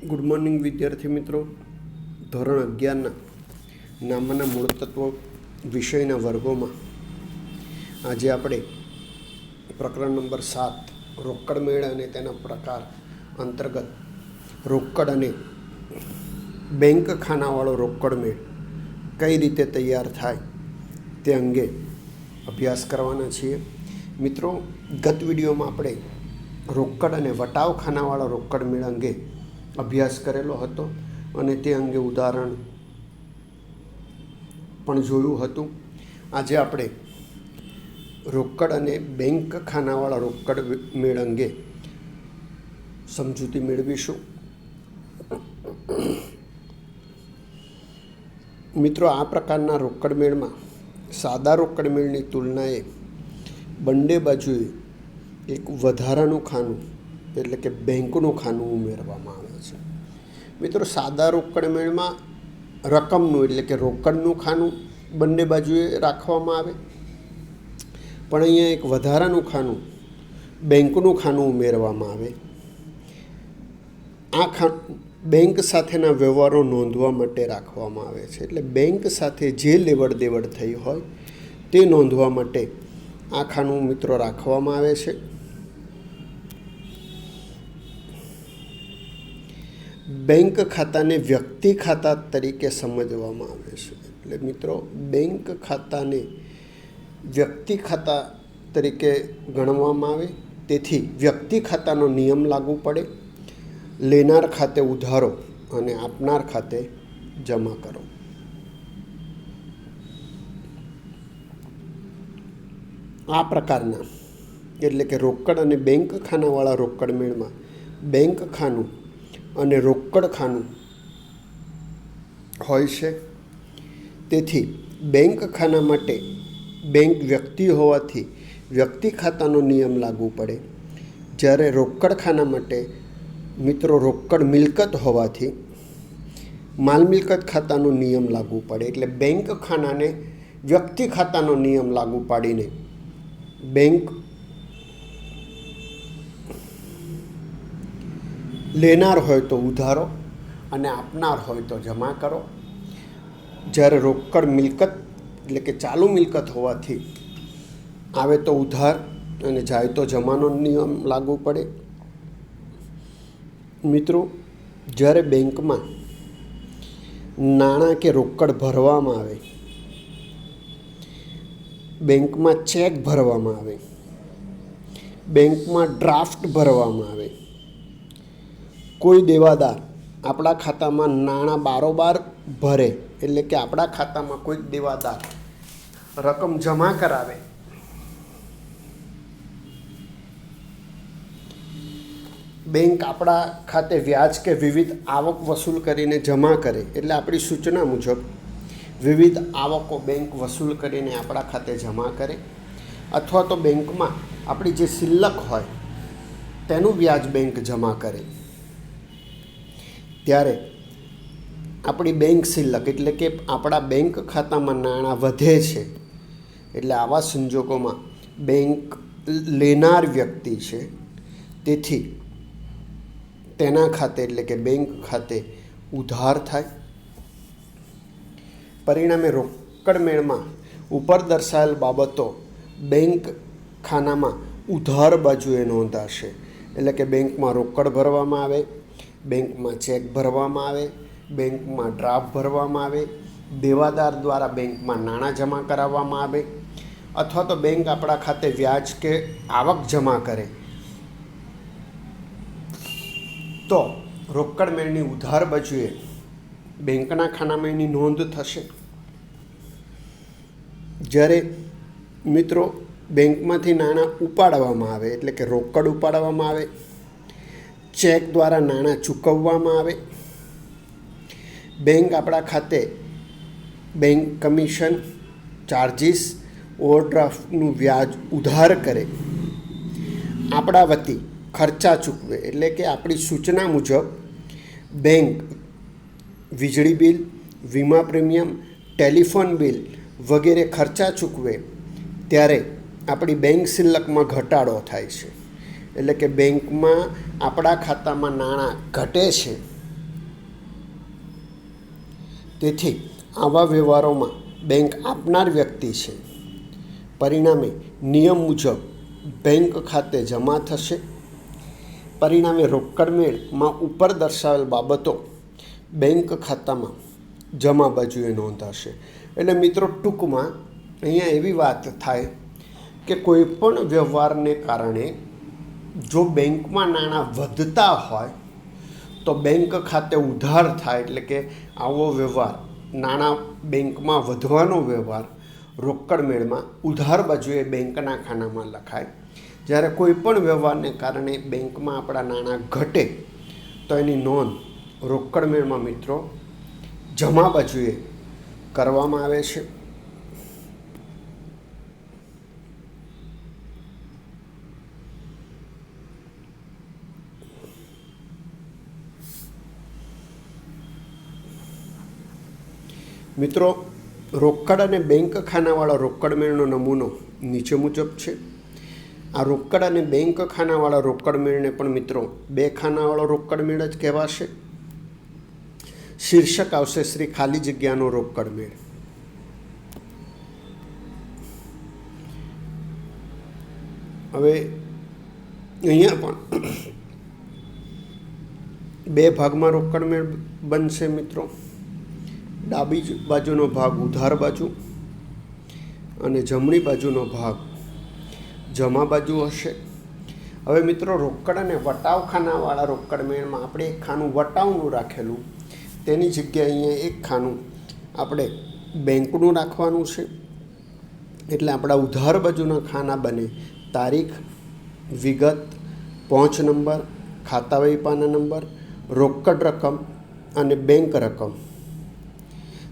Good morning વિદ્યાર્થી મિત્રો. ધોરણ 11ના નામના મૂળ તત્વો વિષયના વર્ગોમાં આજે આપણે પ્રકરણ નંબર 7 રોકડ મેળ અને તેના પ્રકાર અંતર્ગત રોકડ અને બેંક ખાનાવાળો રોકડ મેળ કઈ રીતે તૈયાર થાય તે અંગે અભ્યાસ કરવાના છીએ. મિત્રો, ગત વિડીયોમાં આપણે રોકડ અને વટાવ ખાનાવાળા રોકડ મેળ અંગે અભ્યાસ કરેલો હતો અને તે અંગે ઉદાહરણ પણ જોયું હતું. આજે આપણે રોકડ અને બેંક ખાનાવાળા રોકડ મેળ અંગે સમજૂતી મેળવીશું. મિત્રો, આ પ્રકારના રોકડ મેળમાં સાદા રોકડ મેળની તુલનાએ બંને બાજુએ એક વધારાનું ખાનું એટલે કે બેંકનું ખાનું ઉમેરવામાં આવે છે. મિત્રો, સાદા રોકડ મેળમાં રકમનું એટલે કે રોકડનું ખાનું બંને બાજુએ રાખવામાં આવે, પણ અહીંયા એક વધારાનું ખાનું બેંકનું ખાનું ઉમેરવામાં આવે. આ બેંક સાથેના વ્યવહારો નોંધવા માટે રાખવામાં આવે છે. એટલે બેંક સાથે જે લેવડ દેવડ થઈ હોય તે નોંધવા માટે આ ખાનું મિત્રો રાખવામાં આવે છે. બેંક ખાતાને વ્યક્તિ ખાતા તરીકે સમજવામાં આવે છે. એટલે મિત્રો, બેંક ખાતાને વ્યક્તિ ખાતા તરીકે ગણવામાં આવે, તેથી વ્યક્તિ ખાતાનો નિયમ લાગુ પડે. લેનાર ખાતે ઉધારો અને આપનાર ખાતે જમા કરો. આ પ્રકારના એટલે કે રોકડ અને બેંક ખાનાવાળા રોકડ મેળમાં બેંક ખાનું અને રોકડ ખાનું હોય છે. તેથી બેંક ખાના માટે બેંક વ્યક્તિ હોવાથી વ્યક્તિ ખાતાનો નિયમ લાગુ પડે, જ્યારે રોકડ ખાના માટે મિત્રો રોકડ મિલકત હોવાથી માલ મિલકત ખાતાનો નિયમ લાગુ પડે. એટલે બેંક ખાનાને વ્યક્તિ ખાતાનો નિયમ લાગુ પાડીને બેંક લેનાર હોય તો ઉધારો અને આપનાર હોય તો જમા કરો, જ્યારે રોકડ મિલકત એટલે કે ચાલુ મિલકત હોવાથી આવે તો ઉધાર અને જાય તો જમાનો નિયમ લાગુ પડે. મિત્રો, જ્યારે બેંકમાં નાણાં કે રોકડ ભરવામાં આવે, બેંકમાં ચેક ભરવામાં આવે, બેંકમાં ડ્રાફ્ટ ભરવામાં આવે, કોઈ દેવાદાર આપણા ખાતામાં નાણાં બારોબાર ભરે એટલે કે આપણા ખાતામાં કોઈ દેવાદાર રકમ જમા કરાવે, બેંક આપણા ખાતે વ્યાજ કે વિવિધ આવક વસૂલ કરીને જમા કરે, એટલે આપણી સૂચના મુજબ વિવિધ આવકો બેંક વસૂલ કરીને આપણા ખાતે જમા કરે, અથવા તો બેંકમાં આપણી જે શિલ્લક હોય તેનું વ્યાજ બેંક જમા કરે, ત્યારે આપણી બેંક શિલ્લક એટલે કે આપણા બેંક ખાતામાં નાણાં વધે છે. એટલે આવા સંજોગોમાં બેંક લેનાર વ્યક્તિ છે, તેથી તેના ખાતે એટલે કે બેંક ખાતે ઉધાર થાય. પરિણામે રોકડ મેળમાં ઉપર દર્શાવેલ બાબતો બેંક ખાનામાં ઉધાર બાજુએ નોંધાશે. એટલે કે બેંકમાં રોકડ ભરવામાં આવે, બેંકમાં ચેક ભરવામાં આવે, બેંકમાં ડ્રાફ્ટ ભરવામાં આવે, દેવાદાર દ્વારા બેંકમાં નાણાં જમા કરાવવામાં આવે, અથવા તો બેંક આપણા ખાતે વ્યાજ કે આવક જમા કરે, તો રોકડ મેળની ઉધાર બાજુએ બેંકના ખાનામાં એની નોંધ થશે. જ્યારે મિત્રો બેંકમાંથી નાણાં ઉપાડવામાં આવે એટલે કે રોકડ ઉપાડવામાં આવે, ચેક દ્વારા નાણાં ચૂકવવામાં આવે, બેંક આપણા ખાતે બેંક કમિશન, ચાર્જિસ, ઓવરડ્રાફ્ટનું વ્યાજ ઉધાર કરે, આપણા વતી ખર્ચા ચૂકવે એટલે કે આપણી સૂચના મુજબ બેંક વીજળી બિલ, વીમા પ્રીમિયમ, ટેલિફોન બિલ વગેરે ખર્ચા ચૂકવે, ત્યારે આપણી બેંક શિલ્લકમાં ઘટાડો થાય છે. એટલે કે બેંકમાં આપણા ખાતામાં નાણાં ઘટે છે, તેથી આવા વ્યવહારોમાં બેંક આપનાર વ્યક્તિ છે. પરિણામે નિયમ મુજબ બેંક ખાતે જમા થશે. પરિણામે રોકડ મેળમાં ઉપર દર્શાવેલ બાબતો બેંક ખાતામાં જમા બાજુએ નોંધાશે. એટલે મિત્રો ટૂંકમાં અહીંયા એવી વાત થાય કે કોઈ પણ વ્યવહારને કારણે જો બેંકમાં નાણાં વધતા હોય તો બેંક ખાતે ઉધાર થાય, એટલે કે આવો વ્યવહાર નાણાં બેંકમાં વધવાનો વ્યવહાર રોકડ મેળમાં ઉધાર બાજુએ બેંકના ખાનામાં લખાય. જ્યારે કોઈ પણ વ્યવહારને કારણે બેંકમાં આપણા નાણાં ઘટે તો એની નોંધ રોકડ મેળમાં મિત્રો જમા બાજુએ કરવામાં આવે છે. મિત્રો રોકડ અને બેંક ખાનાવાળા રોકડ મેળનો નમૂનો નીચે મુજબ છે. આ રોકડ અને બેંક ખાનાવાળા રોકડ મેળને પણ મિત્રો બે ખાનાવાળો રોકડ મેળ જ કહેવાશે. શીર્ષક આવશે શ્રી ખાલી જગ્યાનો રોકડ મેળ. હવે અહીંયા પણ બે ભાગમાં રોકડ મેળ બનશે મિત્રો. ડાબી બાજુનો ભાગ ઉધાર બાજુ અને જમણી બાજુનો ભાગ જમા બાજુ હશે. હવે મિત્રો રોકડ અને વટાવ ખાનાવાળા રોકડ મેળમાં આપણે એક ખાનું વટાવનું રાખેલું, તેની જગ્યાએ અહીંયા એક ખાનું આપણે બેંકનું રાખવાનું છે. એટલે આપણા ઉધાર બાજુના ખાના બને તારીખ, વિગત, પહોંચ નંબર, ખાતા વહીપાના નંબર, રોકડ રકમ અને બેંક રકમ.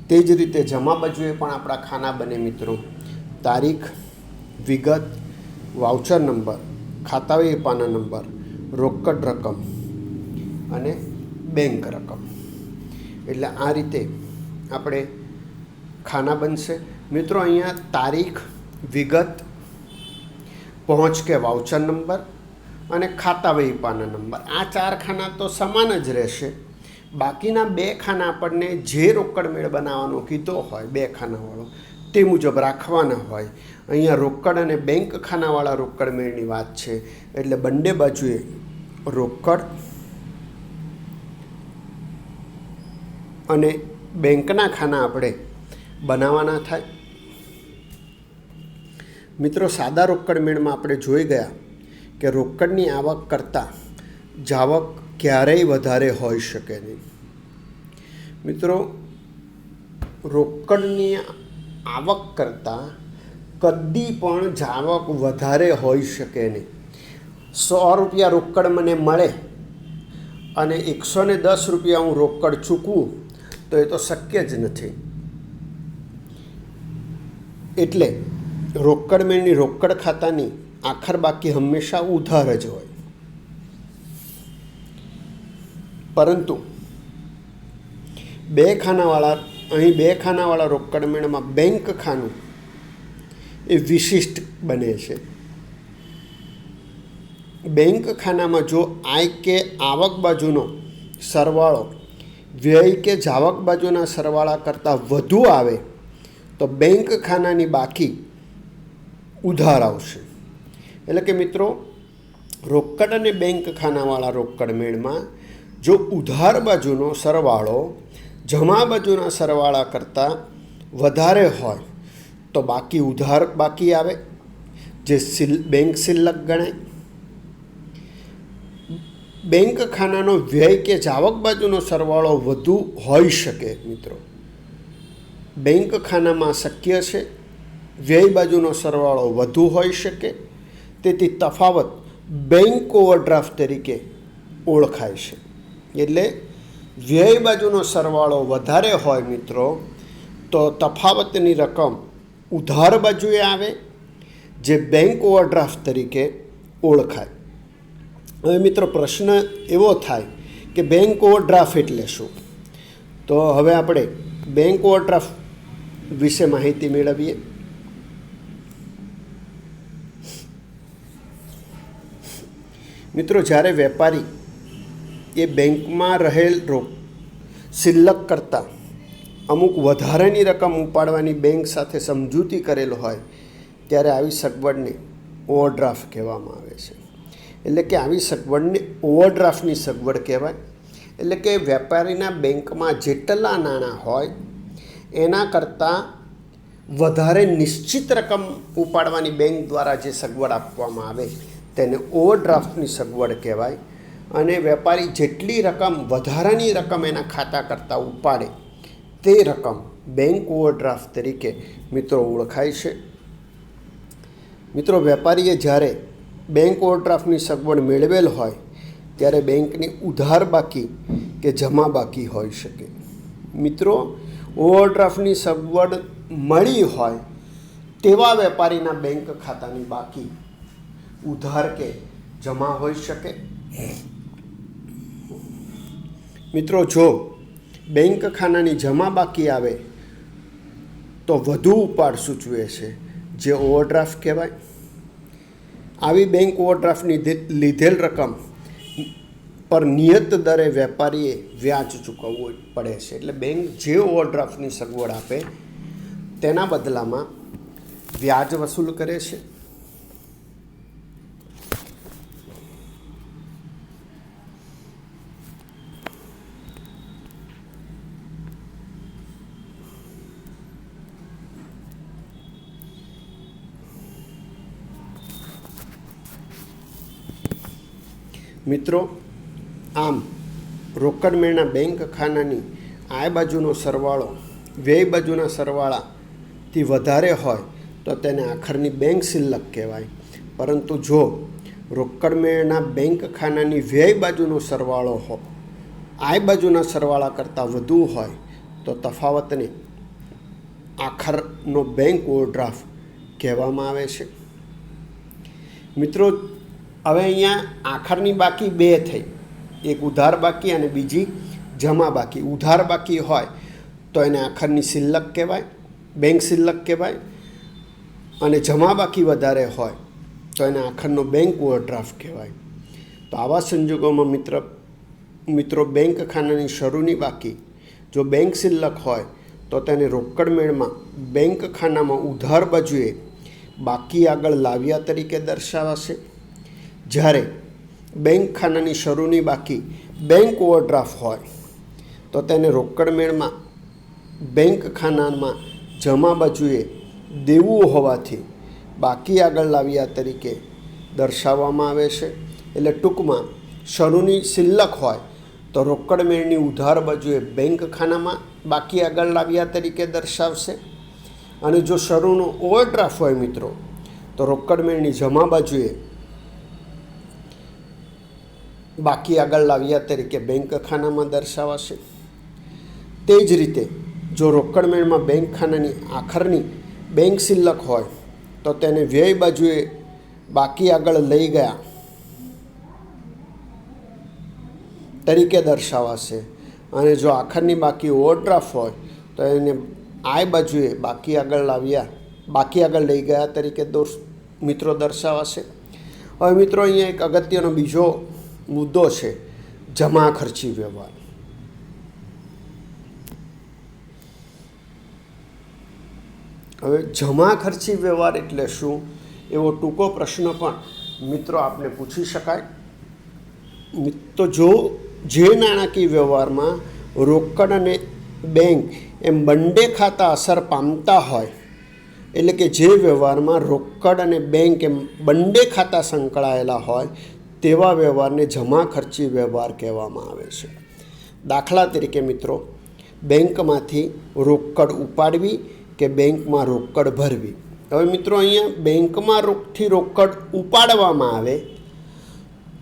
તે જ રીતે જમા બાજુએ પણ આપણા ખાના બને મિત્રો તારીખ, વિગત, વાઉચર નંબર, ખાતા વહીપાના નંબર, રોકડ રકમ અને બેંક રકમ. એટલે આ રીતે આપણે ખાના બનશે મિત્રો. અહીંયા તારીખ, વિગત, પહોંચ કે વાઉચર નંબર અને ખાતા વહીપાના નંબર, આ ચાર ખાના તો સમાન જ રહેશે. બાકીના બે ખાના આપણને જે રોકડ મેળ બનાવવાનો કીધો હોય બે ખાનાવાળો તે મુજબ રાખવાના હોય. અહીંયા રોકડ અને બેંક ખાનાવાળા રોકડ મેળની વાત છે. એટલે બંને બાજુએ રોકડ અને બેંકના ખાના આપણે બનાવવાના થાય. મિત્રો સાદા રોકડ મેળમાં આપણે જોઈ ગયા કે રોકડની આવક કરતાં જાવક ક્યારેય વધારે હોઈ શકે નહીં. મિત્રો રોકડની આવક કરતાં કદી પણ જાવક વધારે હોઈ શકે નહીં. 100 રૂપિયા રોકડ મને મળે અને 110 રૂપિયા હું રોકડ ચૂકવું તો એ તો શક્ય જ નથી. એટલે રોકડ મેળની રોકડ ખાતાની આખર બાકી હંમેશા ઉધાર જ હોય. પરંતુ અહીં બે ખાનાવાળા રોકડ મેળમાં બેંક ખાનું એ વિશિષ્ટ બને છે. બેંક ખાનામાં જો આય કે આવક બાજુનો સરવાળો વ્યય કે જાવક બાજુના સરવાળા કરતાં વધુ આવે તો બેંક ખાનાની બાકી ઉધાર આવશે. એટલે કે મિત્રો રોકડ અને બેંક ખાનાવાળા રોકડ મેળમાં જો ઉધાર બાજુનો સરવાળો જમા બાજુના સરવાળા કરતાં વધારે હોય તો બાકી ઉધાર બાકી આવે, જે બેંક શિલ્લક ગણાય. બેંક ખાનાનો વ્યય કે જાવક બાજુનો સરવાળો વધુ હોઈ શકે મિત્રો. બેંક ખાનામાં શક્ય છે વ્યય બાજુનો સરવાળો વધુ હોઈ શકે, તેથી તફાવત બેંક ઓવરડ્રાફ્ટ તરીકે ઓળખાય છે. એટલે વ્યય બાજુનો સરવાળો વધારે હોય મિત્રો તો તફાવતની રકમ ઉધાર બાજુએ આવે, જે બેંક ઓવરડ્રાફ્ટ તરીકે ઓળખાય. હવે મિત્રો પ્રશ્ન એવો થાય કે બેંક ઓવરડ્રાફ્ટ એટલે શું? તો હવે આપણે બેંક ઓવરડ્રાફ્ટ વિશે માહિતી મેળવીએ. મિત્રો જ્યારે વેપારી એ બેંકમાં રહેલ શિલ્લક કરતાં અમુક વધારાની રકમ ઉપાડવાની બેંક સાથે સમજૂતી કરેલ હોય ત્યારે આવી સગવડને ઓવરડ્રાફ્ટ કહેવામાં આવે છે. એટલે કે આવી સગવડને ઓવરડ્રાફ્ટની સગવડ કહેવાય. એટલે કે વેપારીના બેંકમાં જેટલા નાણાં હોય એના કરતાં વધારે નિશ્ચિત રકમ ઉપાડવાની બેંક દ્વારા જે સગવડ આપવામાં આવે તેને ઓવરડ્રાફ્ટની સગવડ કહેવાય. અને વેપારી જેટલી રકમ વધારાની રકમ એના ખાતા કરતાં ઉપાડે તે રકમ બેંક ઓવરડ્રાફ્ટ તરીકે મિત્રો ઓળખાય છે. મિત્રો, વેપારીએ જ્યારે બેંક ઓવરડ્રાફ્ટની સગવડ મેળવેલ હોય ત્યારે બેંકની ઉધાર બાકી કે જમા બાકી હોઈ શકે. મિત્રો, ઓવરડ્રાફ્ટની સગવડ મળી હોય તેવા વેપારીના બેંક ખાતાની બાકી ઉધાર કે જમા હોઈ શકે. મિત્રો, જો બેંક ખાનાની જમા બાકી આવે તો વધુ ઉપાડ સૂચવે છે, જે ઓવરડ્રાફ્ટ કહેવાય. આવી બેંક ઓવરડ્રાફ્ટની લીધેલ રકમ પર નિયત દરે વેપારીએ વ્યાજ ચૂકવવું પડે છે. એટલે બેંક જે ઓવરડ્રાફ્ટની સગવડ આપે તેના બદલામાં વ્યાજ વસૂલ કરે છે. મિત્રો, આમ રોકડ મેળના બેંક ખાનાની આય બાજુનો સરવાળો વ્યય બાજુના સરવાળાથી વધારે હોય તો તેને આખરની બેંક શિલ્લક કહેવાય. પરંતુ જો રોકડ મેળના બેંક ખાનાની વ્યય બાજુનો સરવાળો આય બાજુના સરવાળા કરતાં વધુ હોય તો તફાવતને આખરનો બેંક ઓવરડ્રાફ્ટ કહેવામાં આવે છે. મિત્રો, હવે અહીંયા આખરની બાકી બે થઈ, એક ઉધાર બાકી અને બીજી જમા બાકી. ઉધાર બાકી હોય તો એને આખરની શિલ્લક કહેવાય, બેંક શિલ્લક કહેવાય. અને જમા બાકી વધારે હોય તો એને આખરનો બેંક ઓવરડ્રાફ્ટ કહેવાય. તો આવા સંજોગોમાં મિત્રો બેંક ખાનાની શરૂની બાકી જો બેંક શિલ્લક હોય તો તેને રોકડ મેળમાં બેંક ખાનામાં ઉધાર બાજુએ બાકી આગળ લાવ્યા તરીકે દર્શાવાશે. જ્યારે બેંક ખાનાની શરૂની બાકી બેંક ઓવરડ્રાફ્ટ હોય તો તેને રોકડ મેળમાં બેંક ખાનામાં જમા બાજુએ દેવું હોવાથી બાકી આગળ લાવ્યા તરીકે દર્શાવવામાં આવે છે. એટલે ટૂંકમાં શરૂની શિલ્લક હોય તો રોકડ મેળની ઉધાર બાજુએ બેંક ખાનામાં બાકી આગળ લાવ્યા તરીકે દર્શાવશે. અને જો શરૂનો ઓવરડ્રાફ્ટ હોય મિત્રો તો રોકડ મેળની જમા બાજુએ બાકી આગળ લાવ્યા તરીકે બેંક ખાનામાં દર્શાવાશે. તે જ રીતે જો રોકડ મેળમાં બેંક ખાનાની આખરની બેંક શિલ્લક હોય તો તેને વ્યય બાજુએ બાકી આગળ લઈ ગયા તરીકે દર્શાવાશે. અને જો આખરની બાકી ઓવરડ્રાફ્ટ હોય તો એને આય બાજુએ બાકી આગળ લઈ ગયા તરીકે મિત્રો દર્શાવાશે. હવે મિત્રો, અહીંયા એક અગત્યનો બીજો મુદ્દો છે, જમા ખર્ચી વ્યવહાર. હવે જમા ખર્ચી વ્યવહાર એટલે શું, એવો ટૂંકો પ્રશ્ન પણ મિત્રો આપને પૂછી શકાય. તો જો જે નાણાકીય વ્યવહારમાં રોકડ અને બેંક એમ બંને ખાતા અસર પામતા હોય, એટલે કે જે વ્યવહારમાં રોકડ અને બેંક એમ બંને ખાતા સંકળાયેલા હોય તેવા વ્યવહારને જમા ખર્ચી વ્યવહાર કહેવામાં આવે છે. દાખલા તરીકે મિત્રો, બેંકમાંથી રોકડ ઉપાડવી કે બેંકમાં રોકડ ભરવી. હવે મિત્રો, અહીંયા બેંકમાં રોકડ ઉપાડવામાં આવે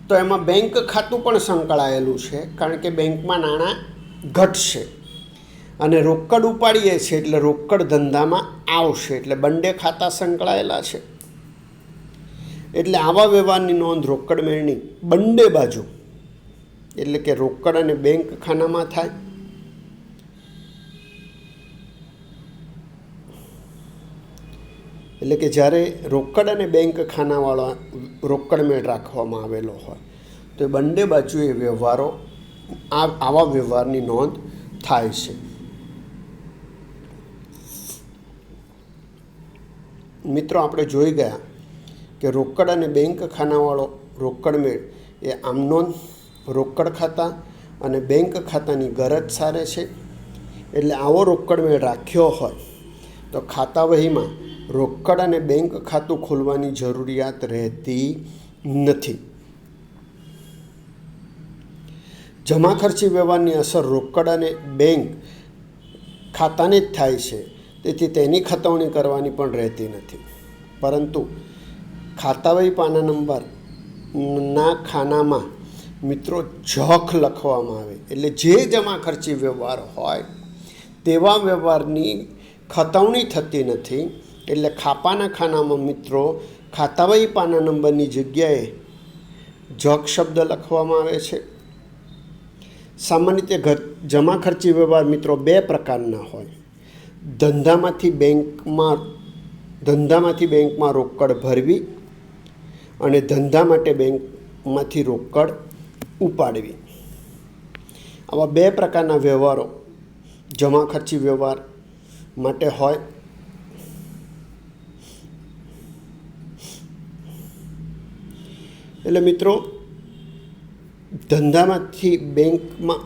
તો એમાં બેંક ખાતું પણ સંકળાયેલું છે, કારણ કે બેંકમાં નાણાં ઘટશે. અને રોકડ ઉપાડીએ છીએ એટલે રોકડ ધંધામાં આવશે, એટલે બંને ખાતા સંકળાયેલા છે. એટલે આવા વ્યવહારની નોંધ રોકડ મેળની બંને બાજુ એટલે કે રોકડ અને બેંક ખાનામાં થાય. એટલે કે જ્યારે રોકડ અને બેંક ખાનાવાળા રોકડ મેળ રાખવામાં આવેલો હોય તો એ બંને બાજુએ આવા વ્યવહારની નોંધ થાય છે. મિત્રો આપણે જોઈ ગયા કે રોકડ અને બેંક ખાનાવાળો રોકડ મેળ એ આમનોંધ રોકડ ખાતા અને બેંક ખાતાની ગરજ સારે છે. એટલે આવો રોકડ મેળ રાખ્યો હોય તો ખાતા વહીમાં રોકડ અને બેંક ખાતું ખોલવાની જરૂરિયાત રહેતી નથી. જમા ખર્ચી વ્યવહારની અસર રોકડ અને બેંક ખાતાને જ થાય છે. તેથી તેની ખતવણી કરવાની પણ રહેતી નથી. પરંતુ ખાતાવહી પાના નંબરના ખાનામાં મિત્રો જખ લખવામાં આવે એટલે જે જમા ખર્ચી વ્યવહાર હોય તેવા વ્યવહારની ખતવણી થતી નથી. એટલે ખાપાના ખાનામાં મિત્રો ખાતાવહી પાના નંબરની જગ્યાએ જખ શબ્દ લખવામાં આવે છે. સામાન્ય રીતે જમા ખર્ચી વ્યવહાર મિત્રો બે પ્રકારના હોય. ધંધામાંથી બેંકમાં રોકડ ભરવી અને ધંધા માટે બેંકમાંથી રોકડ ઉપાડવી. આવા બે પ્રકારના વ્યવહારો જમા ખર્ચી વ્યવહાર માટે હોય. એટલે મિત્રો ધંધામાંથી બેંકમાં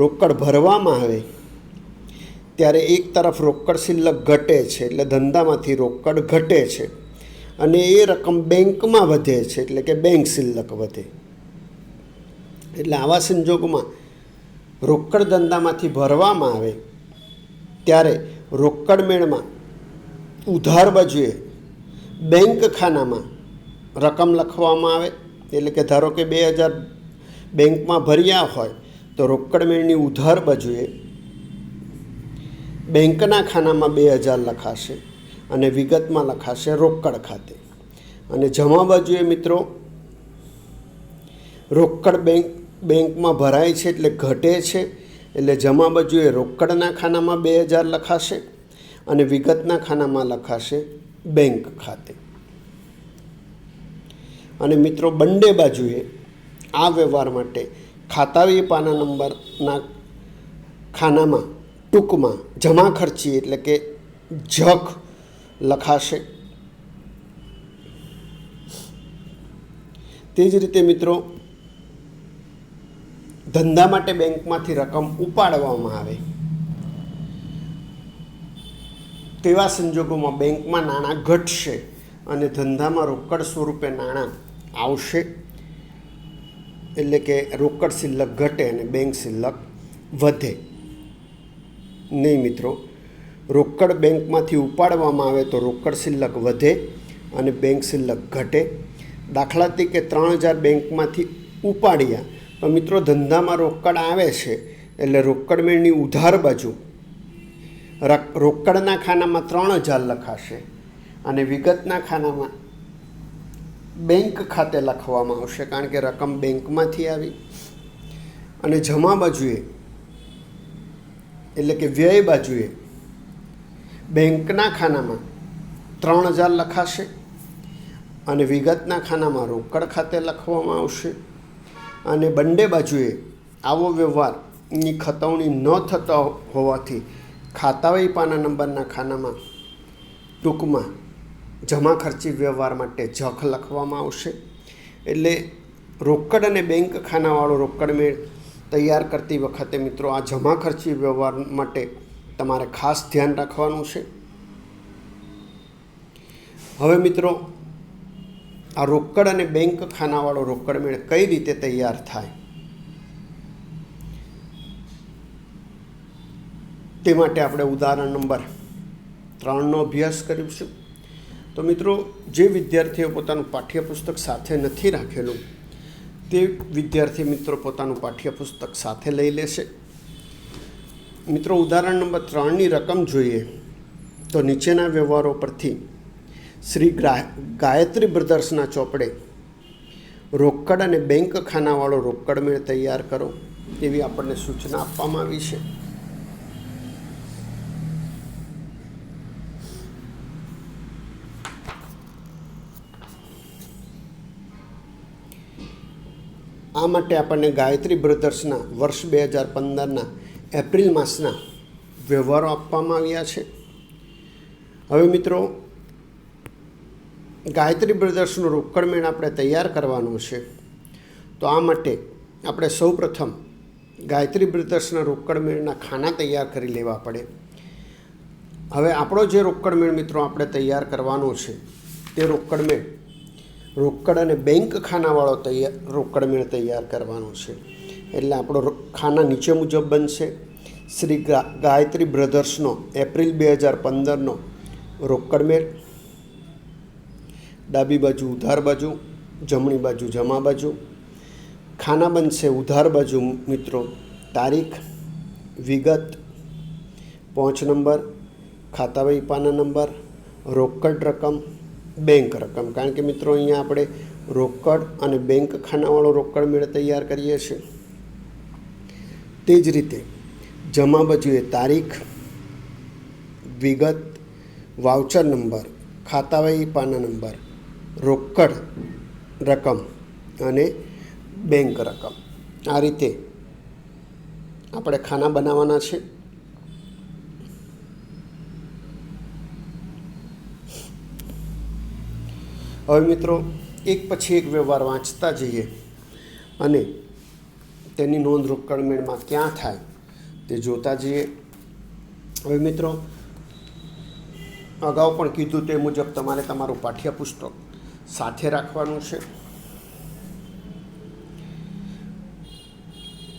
રોકડ ભરવામાં આવે ત્યારે એક તરફ રોકડ શિલ્લક ઘટે છે એટલે ધંધામાંથી રોકડ ઘટે છે અને એ રકમ બેંકમાં વધે છે એટલે કે બેંક શિલ્લક વધે. એટલે આવા સંજોગોમાં રોકડ ધંધામાંથી ભરવામાં આવે ત્યારે રોકડ મેળમાં ઉધાર બાજુએ બેંક ખાનામાં રકમ લખવામાં આવે. એટલે કે ધારો કે 2000 બેંકમાં ભર્યા હોય તો રોકડ મેળની ઉધાર બાજુએ બેંકના ખાનામાં 2000 લખાશે અને વિગતમાં લખાશે રોકડ ખાતે. અને જમા બાજુએ મિત્રો રોકડ બેંકમાં ભરાય છે એટલે ઘટે છે એટલે જમા બાજુએ રોકડના ખાનામાં 2000 લખાશે અને વિગતના ખાનામાં લખાશે બેંક ખાતે. અને મિત્રો બંને બાજુએ આ વ્યવહાર માટે ખાતાવહી પાના નંબરના ખાનામાં ટૂંકમાં જમા ખર્ચી એટલે કે જખ લખાશે. તે જ રીતે મિત્રો ધંધા માટે બેંકમાંથી રકમ ઉપાડવામાં આવે તેવા સંજોગોમાં બેંકમાં નાણાં ઘટશે અને ધંધામાં રોકડ સ્વરૂપે નાણાં આવશે. એટલે કે રોકડ શિલ્લક ઘટે અને બેંક શિલ્લક વધે નહીં. મિત્રો રોકડ બેંકમાંથી ઉપાડવામાં આવે તો રોકડ શિલ્લક વધે અને બેંક શિલ્લક ઘટે. દાખલા તરીકે 3000 બેંકમાંથી ઉપાડ્યા તો મિત્રો ધંધામાં રોકડ આવે છે એટલે રોકડ મેળની ઉધાર બાજુ રોકડના ખાનામાં 3000 લખાશે અને વિગતના ખાનામાં બેંક ખાતે લખવામાં આવશે કારણ કે રકમ બેંકમાંથી આવી. અને જમા બાજુએ એટલે કે વ્યય બાજુએ બેંકના ખાનામાં 3000 લખાશે અને વિગતના ખાનામાં રોકડ ખાતે લખવામાં આવશે. અને બંને બાજુએ આવો વ્યવહારની ખતવણી ન થતા હોવાથી ખાતાવહી પાના નંબરના ખાનામાં ટૂંકમાં જમા ખર્ચી વ્યવહાર માટે જખ લખવામાં આવશે. એટલે રોકડ અને બેંક ખાનાવાળો રોકડ મેળ તૈયાર કરતી વખતે મિત્રો આ જમા ખર્ચી વ્યવહાર માટે તમારે ખાસ ધ્યાન રાખવાનું છે. હવે મિત્રો આ રોકડ અને બેંક ખાનાવાળો રોકડ મેળ કઈ રીતે તૈયાર થાય તે માટે આપણે ઉદાહરણ નંબર 3નો અભ્યાસ કરીશું. તો મિત્રો જે વિદ્યાર્થીઓ પોતાનું પાઠ્યપુસ્તક સાથે નથી રાખેલું તે વિદ્યાર્થી મિત્રો પોતાનું પાઠ્યપુસ્તક સાથે લઈ લેશે. મિત્રો ઉદાહરણ નંબર 3ની રકમ જોઈએ તો નીચેના વ્યવહારો પરથી શ્રી ગાયત્રી બ્રધર્સના ચોપડે રોકડ અને બેંક ખાનાવાળો રોકડ મેળ તૈયાર કરો એવી આપણને સૂચના આપવામાં આવી છે. આ માટે આપણને ગાયત્રી બ્રધર્સના વર્ષ 2015ના એપ્રિલ માસના વ્યવહારો આપવામાં આવ્યા છે. હવે મિત્રો ગાયત્રી બ્રધર્સનો રોકડ મેળ આપણે તૈયાર કરવાનો છે. તો આ માટે આપણે સૌપ્રથમ ગાયત્રી બ્રધર્સના રોકડ મેળના ખાના તૈયાર કરી લેવા પડે. હવે આપણો જે રોકડ મેળ મિત્રો આપણે તૈયાર કરવાનો છે તે રોકડ મેળ રોકડ અને બેંક ખાનાવાળો રોકડ મેળ તૈયાર કરવાનો છે. એટલે આપણો ખાના નીચે મુજબ બનશે. શ્રી ગાયત્રી બ્રધર્સનો એપ્રિલ 2015નો રોકડ મેળ, ડાબી બાજુ ઉધાર બાજુ, જમણી બાજુ જમા બાજુ. ખાના બનશે ઉધાર બાજુ મિત્રો તારીખ, વિગત, પહોંચ નંબર, ખાતાવહી પાના નંબર, રોકડ રકમ, બેંક રકમ. કારણ કે મિત્રો અહીંયા આપણે રોકડ અને બેંક ખાનાવાળો રોકડ મેળ તૈયાર કરીએ છીએ. તે જ રીતે જમા બાજુએ તારીખ, વિગત, વાઉચર નંબર, ખાતાવહી પાના નંબર, રોકડ રકમ અને બેંક રકમ. આ રીતે આપણે ખાના બનાવવાના છે. હવે મિત્રો એક પછી એક વ્યવહાર વાંચતા જઈએ અને તેની નોંધ રોકડ મેળમાં ક્યાં થાય તે જોતા જઈએ. હવે મિત્રો અગાઉ પણ કીધું તે મુજબ તમારે તમારું પાઠ્યપુસ્તક સાથે રાખવાનું છે.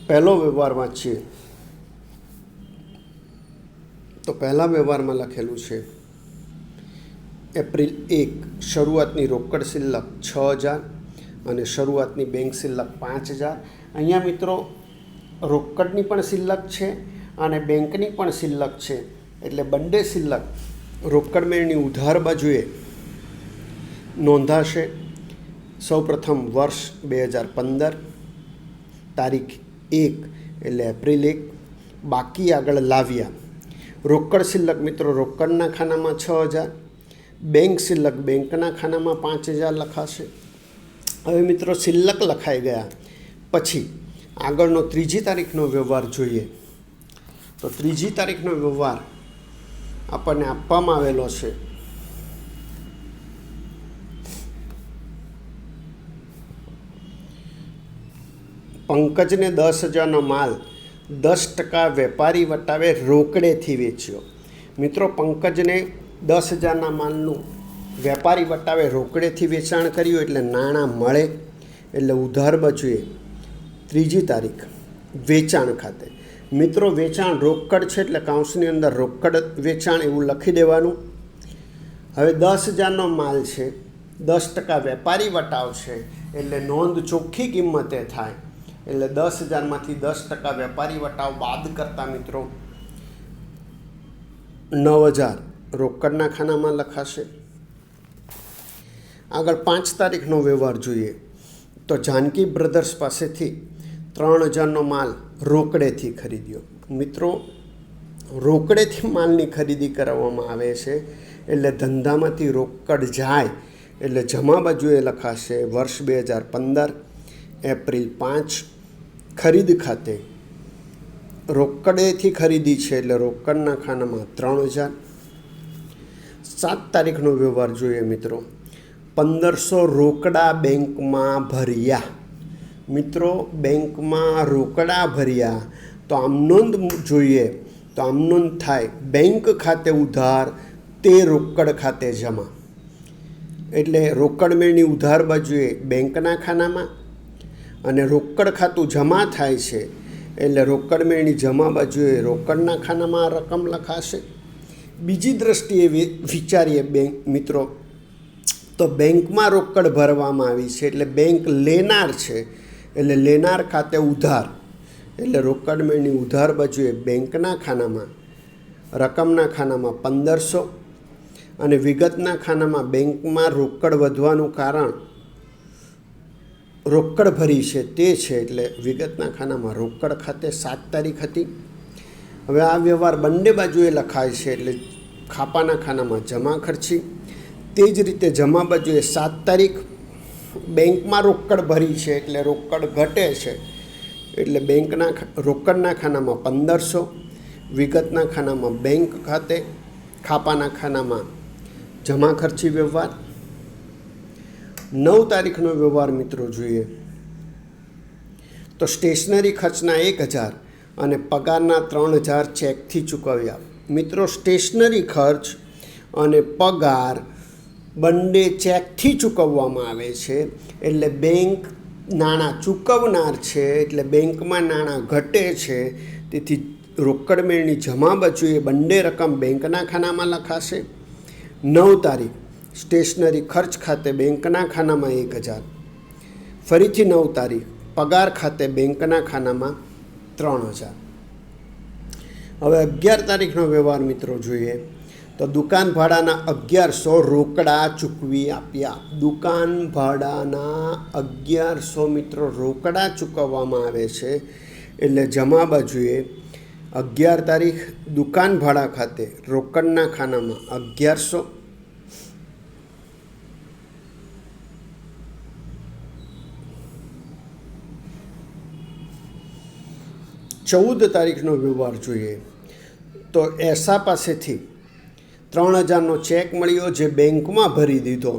પહેલો વ્યવહાર વાંચીએ તો પહેલા વ્યવહારમાં લખેલું છે એપ્રિલ 1 શરૂઆતની રોકડ શિલ્લક 6000 અને શરૂઆતની બેંક શિલ્લક 5000. અહીંયા મિત્રો રોકડની પણ શિલ્લક છે અને બેંકની પણ શિલ્લક છે. એટલે બંને શિલ્લક રોકડ મેળની ઉધાર બાજુએ નોંધાશે. સૌપ્રથમ વર્ષ 2015, તારીખ 1 એટલે એપ્રિલ 1. બાકી આગળ લાવ્યા. રોકડ શિલ્લક મિત્રો રોકડના ખાનામાં 6000, બેંક શિલ્લક બેંકના ખાનામાં 5000 લખાશે. હવે મિત્રો શિલ્લક લખાઈ ગયા પછી આગળનો 3જી તારીખનો વ્યવહાર જોઈએ. તો 3જી તારીખનો વ્યવહાર આપણને આપવામાં આવેલો છે. પંકજને 10,000નો માલ 10% વેપારી વટાવે રોકડેથી વેચ્યો. મિત્રો પંકજને 10,000ના માલનું વેપારી વટાવે રોકડેથી વેચાણ કર્યું એટલે નાણાં મળે. એટલે ઉધાર બાજુએ 3જી તારીખ વેચાણ ખાતે. મિત્રો વેચાણ રોકડ છે એટલે કાઉન્સની અંદર રોકડ વેચાણ એવું લખી દેવાનું. હવે 10,000નો માલ છે, 10% વેપારી વટાવ છે એટલે નોંધ ચોખ્ખી કિંમતે થાય. એટલે 10,000માંથી 10% વેપારી વટાવ બાદ કરતા મિત્રો 9,000 રોકડના ખાનામાં લખાશે. આગળ 5 તારીખનો વ્યવહાર જોઈએ તો જાનકી બ્રધર્સ પાસેથી 3,000નો માલ રોકડેથી ખરીદ્યો. મિત્રો રોકડેથી માલની ખરીદી કરવામાં આવે છે એટલે ધંધામાંથી રોકડ જાય એટલે જમા બાજુએ લખાશે વર્ષ 2015 એપ્રિલ 5. ખરીદ ખાતે રોકડેથી ખરીદી છે એટલે રોકડના ખાનામાં 3,000. 7 તારીખનો વ્યવહાર જોઈએ મિત્રો 1,500 રોકડા બેંકમાં ભર્યા. મિત્રો બેંકમાં રોકડા ભર્યા તો આમ નોંધ જોઈએ તો આમ નોંધ થાય બેંક ખાતે ઉધાર તે રોકડ ખાતે જમા. એટલે રોકડ મેળની ઉધાર બાજુએ બેંકના ખાનામાં અને રોકડ ખાતું જમા થાય છે એટલે રોકડ મેળની જમા બાજુએ રોકડના ખાનામાં રકમ લખાશે. બીજી દ્રષ્ટિએ વિચારીએ બેંક મિત્રો તો બેંકમાં રોકડ ભરવામાં આવી છે એટલે બેંક લેનાર છે એટલે લેનાર ખાતે ઉધાર એટલે રોકડ મેળની ઉધાર બાજુએ બેંકના ખાનામાં રકમના ખાનામાં 1,500 અને વિગતના ખાનામાં બેંકમાં રોકડ વધવાનું કારણ રોકડ ભરી છે તે છે એટલે વિગતના ખાનામાં રોકડ ખાતે 7 તારીખ હતી. હવે આ વ્યવહાર બંને બાજુએ લખાય છે એટલે ખાપાના ખાનામાં જમા ખર્ચી. તે જ રીતે જમા બાજુએ 7 તારીખ બેંકમાં રોકડ ભરી છે એટલે રોકડ ઘટે છે એટલે બેંકના રોકડના ખાનામાં 1,500, વિગતના ખાનામાં બેંક ખાતે, ખાપાના ખાનામાં જમા ખર્ચી વ્યવહાર. 9 તારીખનો વ્યવહાર મિત્રો જોઈએ તો સ્ટેશનરી ખર્ચના 1000 અને પગારના 3000 ચેકથી ચૂકવ્યા. મિત્રો સ્ટેશનરી ખર્ચ અને પગાર બંને ચેકથી ચૂકવવામાં આવે છે, એટલે બેંક નાણાં ચૂકવનાર છે, એટલે બેંકમાં નાણાં ઘટે છે. તેથી રોકડ મેળની જમા બાજુએ બંને રકમ બેંકના ખાનામાં લખાશે. 9 તારીખ સ્ટેશનરી ખર્ચ ખાતે બેંકના ખાનામાં 1000, ફરીથી 9 તારીખ પગાર ખાતે બેંકના ખાનામાં 3000. હવે 11 તારીખનો વ્યવહાર મિત્રો જોઈએ તો દુકાન ભાડાના 1100 રોકડા ચૂકવી આપ્યા. દુકાન ભાડાના 1100 મિત્રો રોકડા ચૂકવવામાં આવે છે, એટલે જમા બાજુએ 11 તારીખ દુકાન ભાડા ખાતે રોકડના ખાનામાં 1100, ચૌદ તારીખનો વ્યવહાર જોઈએ તો એસા પાસેથી 3000નો ચેક મળ્યો, જે બેંકમાં ભરી દીધો.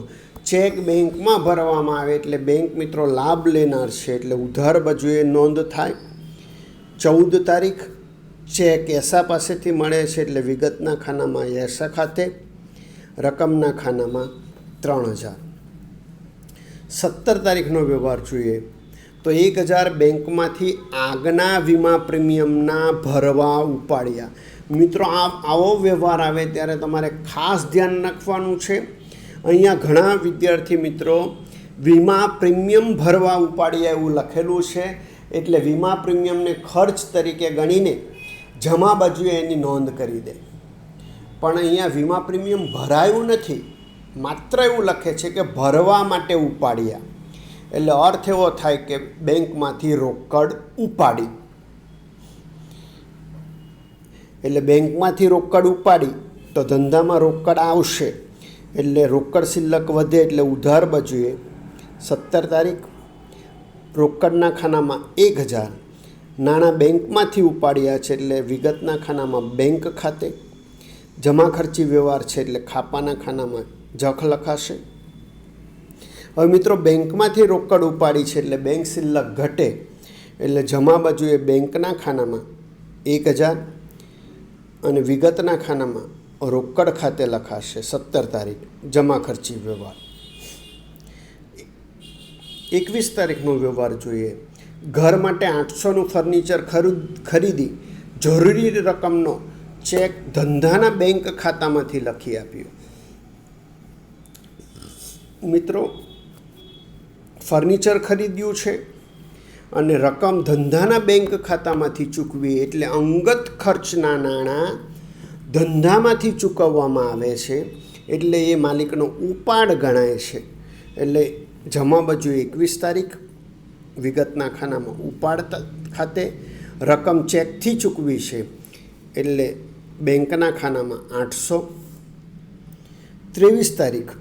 ચેક બેંકમાં ભરવામાં આવે એટલે બેંક મિત્રો લાભ લેનાર છે, એટલે ઉધાર બાજુએ નોંધ થાય. 14 તારીખ ચેક એસા પાસેથી મળે છે, એટલે વિગતના ખાનામાં એસા ખાતે, રકમના ખાનામાં 3000. 17 તારીખનો વ્યવહાર જોઈએ તો 1000 બેંકમાંથી આગના વીમા પ્રીમિયમના ભરવા ઉપાડ્યા. મિત્રો આવો વ્યવહાર આવે ત્યારે તમારે ખાસ ધ્યાન રાખવાનું છે. અહીંયા ઘણા વિદ્યાર્થી મિત્રો વીમા પ્રીમિયમ ભરવા ઉપાડ્યા એવું લખેલું છે, એટલે વીમા પ્રીમિયમને ખર્ચ તરીકે ગણીને જમા બાજુએ એની નોંધ કરી દે. પણ અહીંયા વીમા પ્રીમિયમ ભરાયું નથી, માત્ર એવું લખે છે કે ભરવા માટે ઉપાડ્યા. એટલે અર્થ એવો થાય કે બેંકમાંથી રોકડ ઉપાડી. એટલે બેંકમાંથી રોકડ ઉપાડી તો ધંધામાં રોકડ આવશે, એટલે રોકડ શિલ્લક વધે, એટલે ઉધાર બાજુએ 17 તારીખ રોકડના ખાનામાં 1000, નાણાં બેંકમાંથી ઉપાડ્યા છે, એટલે વિગતના ખાનામાં બેંક ખાતે, જમા ખર્ચી વ્યવહાર છે, એટલે ખાપાના ખાનામાં જખ લખાશે. હવે મિત્રો બેંકમાંથી રોકડ ઉપાડી છે, એટલે બેંક શિલ્લક ઘટે, એટલે જમા બાજુએ બેંકના ખાનામાં 1000 અને વિગતના ખાનામાં રોકડ ખાતે લખાશે. 17 તારીખ જમા ખર્ચી વ્યવહાર. 21 તારીખનો વ્યવહાર જોઈએ. ઘર માટે 800નું ફર્નિચર ખરીદી જરૂરી રકમનો ચેક ધંધાના બેંક ખાતામાંથી લખી આપ્યો. મિત્રો ફર્નિચર ખરીદ્યું છે અને રકમ ધંધાના બેંક ખાતામાંથી ચૂકવી, એટલે અંગત ખર્ચના નાણાં ધંધામાંથી ચૂકવવામાં આવે છે, એટલે એ માલિકનો ઉપાડ ગણાય છે. એટલે જમા બાજુ 21 તારીખ વિગતના ખાનામાં ઉપાડ ખાતે, રકમ ચેકથી ચૂકવી છે, એટલે બેંકના ખાનામાં 800. 23 તારીખ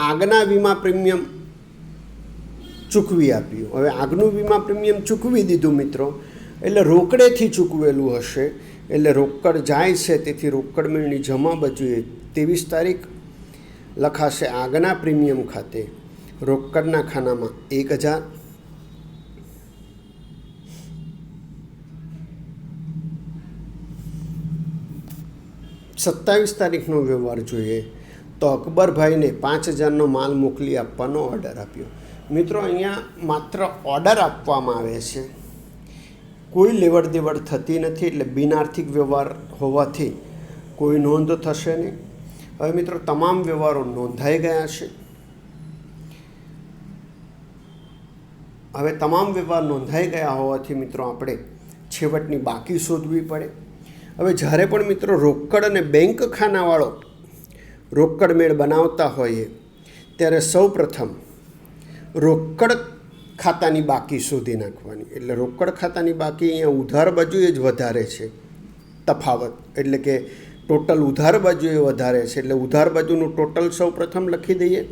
આગના વીમા પ્રીમિયમ ચૂકવી આપ્યું. હવે આગનું વીમા પ્રીમિયમ ચૂકવી દીધું મિત્રો, એટલે રોકડેથી ચૂકવેલું હશે, એટલે રોકડ જાય છે, તેથી રોકડ મેળની જમા બાજુએ 23 તારીખ લખાશે આગના પ્રીમિયમ ખાતે, રોકડના ખાનામાં 1000. 27 તારીખનો વ્યવહાર જોઈએ તો અકબરભાઈને 5000નો માલ મોકલી આપવાનો ઓર્ડર આપ્યો. મિત્રો અહીંયા માત્ર ઓર્ડર આપવામાં આવે છે, કોઈ લેવડ દેવડ થતી નથી, એટલે બિનઆર્થિક વ્યવહાર હોવાથી કોઈ નોંધ થશે નહીં. હવે મિત્રો તમામ વ્યવહારો નોંધાઈ ગયા છે. હવે તમામ વ્યવહાર નોંધાઈ ગયા હોવાથી મિત્રો આપણે છેવટની બાકી શોધવી પડે. હવે જ્યારે પણ મિત્રો રોકડ અને બેંક ખાનાવાળો રોકડ મેળ બનાવતા હોઈએ ત્યારે સૌ પ્રથમ રોકડ ખાતાની બાકી શોધી નાખવાની. એટલે રોકડ ખાતાની બાકી અહીંયા ઉધાર બાજુએ જ વધારે છે તફાવત, એટલે કે ટોટલ ઉધાર બાજુએ વધારે છે, એટલે ઉધાર બાજુનું ટોટલ સૌ પ્રથમ લખી દઈએ,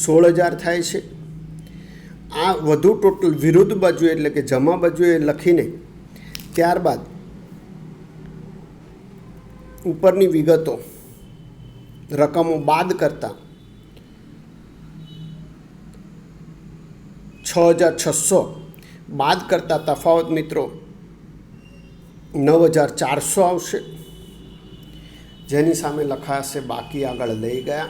16000 થાય છે. આ વધુ ટોટલ વિરુદ્ધ બાજુએ એટલે કે જમા બાજુએ લખીને ત્યારબાદ ઉપરની વિગતો રકમો બાદ કરતાં 6,600 બાદ કરતાં તફાવત મિત્રો 9,400 આવશે, જેની સામે લખાશે બાકી આગળ લઈ ગયા.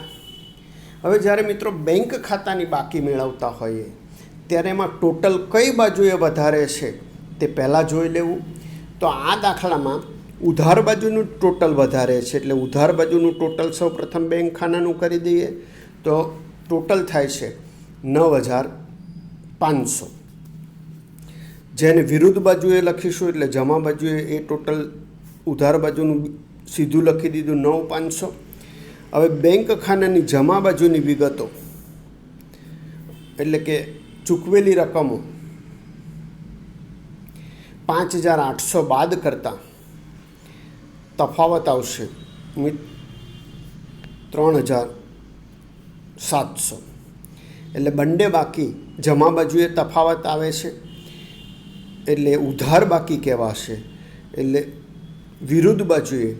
હવે જ્યારે મિત્રો બેંક ખાતાની બાકી મેળવતા હોઈએ ત્યારે એમાં ટોટલ કઈ બાજુએ વધારે છે તે પહેલાં જોઈ લેવું. તો આ દાખલામાં ઉધાર બાજુનું ટોટલ વધારે છે, એટલે ઉધાર બાજુનું ટોટલ સૌ પ્રથમ બેંક ખાનાનું કરી દઈએ તો ટોટલ થાય છે 9,500. જેને વિરુદ્ધ બાજુએ લખીશું એટલે જમા બાજુએ એ ટોટલ ઉધાર બાજુનું સીધું લખી દીધું 9,500. હવે બેંક ખાનાની જમા બાજુની વિગતો એટલે કે ચૂકવેલી રકમો 5,800 બાદ કરતાં તફાવત આવશે 3,700. એટલે બંને બાકી જમા બાજુએ તફાવત આવે છે એટલે ઉધાર બાકી કહેવાશે. એટલે વિરુદ્ધ બાજુએ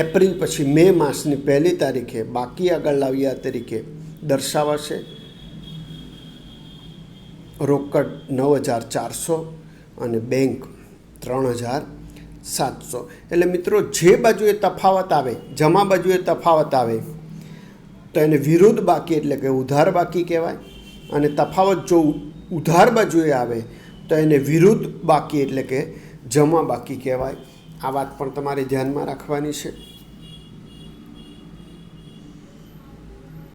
એપ્રિલ પછી મે માસની 1લી તારીખે બાકી આગળ લાવ્યા તરીકે દર્શાવાશે. રોકડ 9,400 અને બેંક 3,700. એટલે મિત્રો જે બાજુએ તફાવત આવે, જમા બાજુએ તફાવત આવે તો એને વિરુદ્ધ બાકી એટલે કે ઉધાર બાકી કહેવાય, અને તફાવત જો ઉધાર બાજુએ આવે તો એને વિરુદ્ધ બાકી એટલે કે જમા બાકી કહેવાય. આ વાત પણ તમારે ધ્યાનમાં રાખવાની છે.